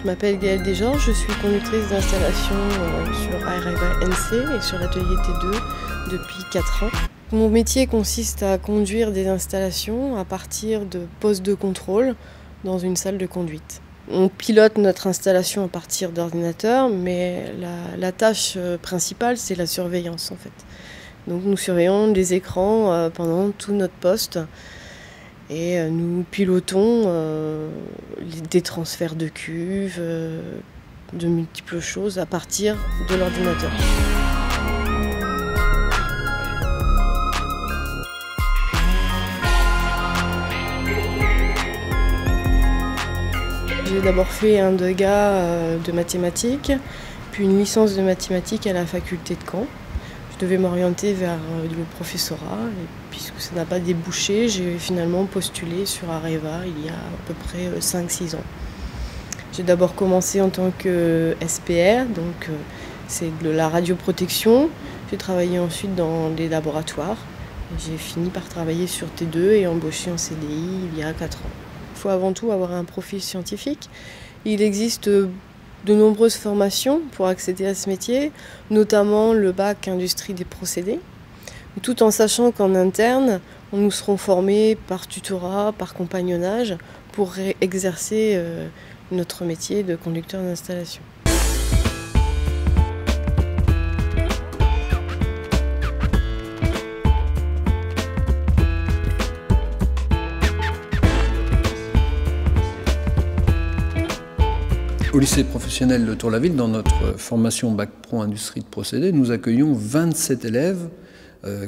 m'appelle Gaëlle Desgeorges, je suis conductrice d'installation sur Areva NC et sur l'atelier T2 depuis 4 ans. Mon métier consiste à conduire des installations à partir de postes de contrôle dans une salle de conduite. On pilote notre installation à partir d'ordinateur, mais la tâche principale, c'est la surveillance en fait. Donc nous surveillons les écrans pendant tout notre poste et nous pilotons des transferts de cuves, de multiples choses à partir de l'ordinateur. J'ai d'abord fait un DEGA de mathématiques, puis une licence de mathématiques à la faculté de Caen. Je devais m'orienter vers le professorat, et puisque ça n'a pas débouché, j'ai finalement postulé sur Areva il y a à peu près 5-6 ans. J'ai d'abord commencé en tant que SPR, donc c'est de la radioprotection. J'ai travaillé ensuite dans les laboratoires. J'ai fini par travailler sur T2 et embauché en CDI il y a 4 ans. Il faut avant tout avoir un profil scientifique. Il existe de nombreuses formations pour accéder à ce métier, notamment le bac industrie des procédés, tout en sachant qu'en interne, nous serons formés par tutorat, par compagnonnage, pour exercer notre métier de conducteur d'installation. Au lycée professionnel de Tour-la-Ville, dans notre formation Bac Pro Industrie de procédés, nous accueillons 27 élèves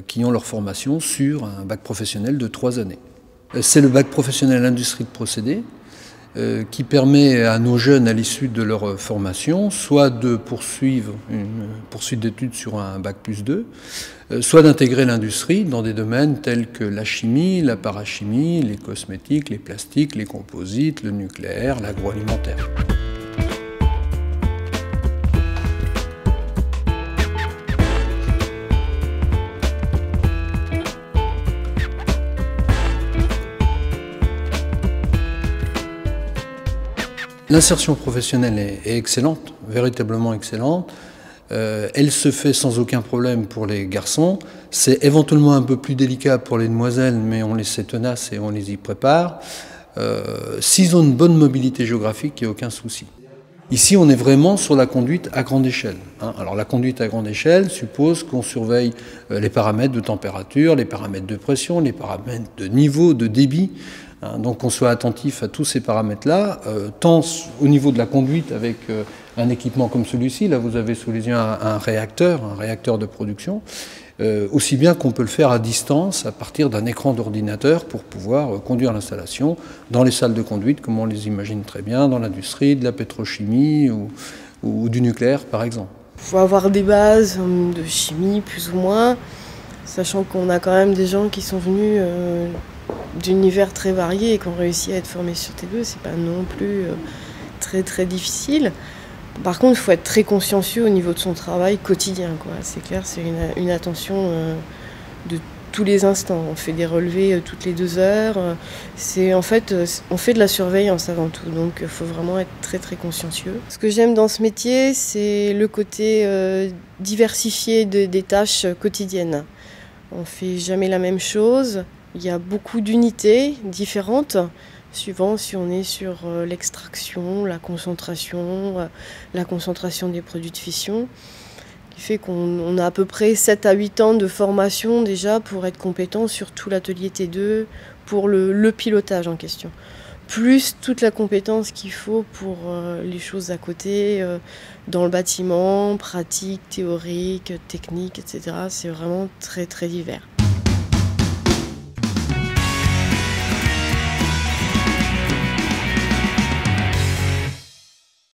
qui ont leur formation sur un bac professionnel de 3 années. C'est le bac professionnel Industrie de procédés qui permet à nos jeunes, à l'issue de leur formation, soit de poursuivre une poursuite d'études sur un bac plus 2, soit d'intégrer l'industrie dans des domaines tels que la chimie, la parachimie, les cosmétiques, les plastiques, les composites, le nucléaire, l'agroalimentaire. L'insertion professionnelle est excellente, véritablement excellente. Elle se fait sans aucun problème pour les garçons. C'est éventuellement un peu plus délicat pour les demoiselles, mais on les sait tenaces et on les y prépare. S'ils ont une bonne mobilité géographique, il n'y a aucun souci. Ici, on est vraiment sur la conduite à grande échelle. Alors la conduite à grande échelle suppose qu'on surveille les paramètres de température, les paramètres de pression, les paramètres de niveau, de débit. Donc qu'on soit attentif à tous ces paramètres-là, tant au niveau de la conduite avec un équipement comme celui-ci, là vous avez sous les yeux un réacteur de production, aussi bien qu'on peut le faire à distance à partir d'un écran d'ordinateur pour pouvoir conduire l'installation dans les salles de conduite comme on les imagine très bien, dans l'industrie, de la pétrochimie ou du nucléaire par exemple. Il faut avoir des bases de chimie plus ou moins, sachant qu'on a quand même des gens qui sont venus d'univers très variés et qui ont réussi à être formés sur T2, c'est pas non plus très difficile. Par contre, il faut être très consciencieux au niveau de son travail quotidien, quoi. C'est clair, c'est une attention de tous les instants. On fait des relevés toutes les 2 heures. En fait, on fait de la surveillance avant tout, donc il faut vraiment être très consciencieux. Ce que j'aime dans ce métier, c'est le côté diversifié des tâches quotidiennes. On fait jamais la même chose. Il y a beaucoup d'unités différentes, suivant si on est sur l'extraction, la concentration des produits de fission, qui fait qu'on a à peu près 7 à 8 ans de formation déjà pour être compétent sur tout l'atelier T2 pour le pilotage en question. Plus toute la compétence qu'il faut pour les choses à côté, dans le bâtiment, pratique, théorique, technique, etc. C'est vraiment très divers.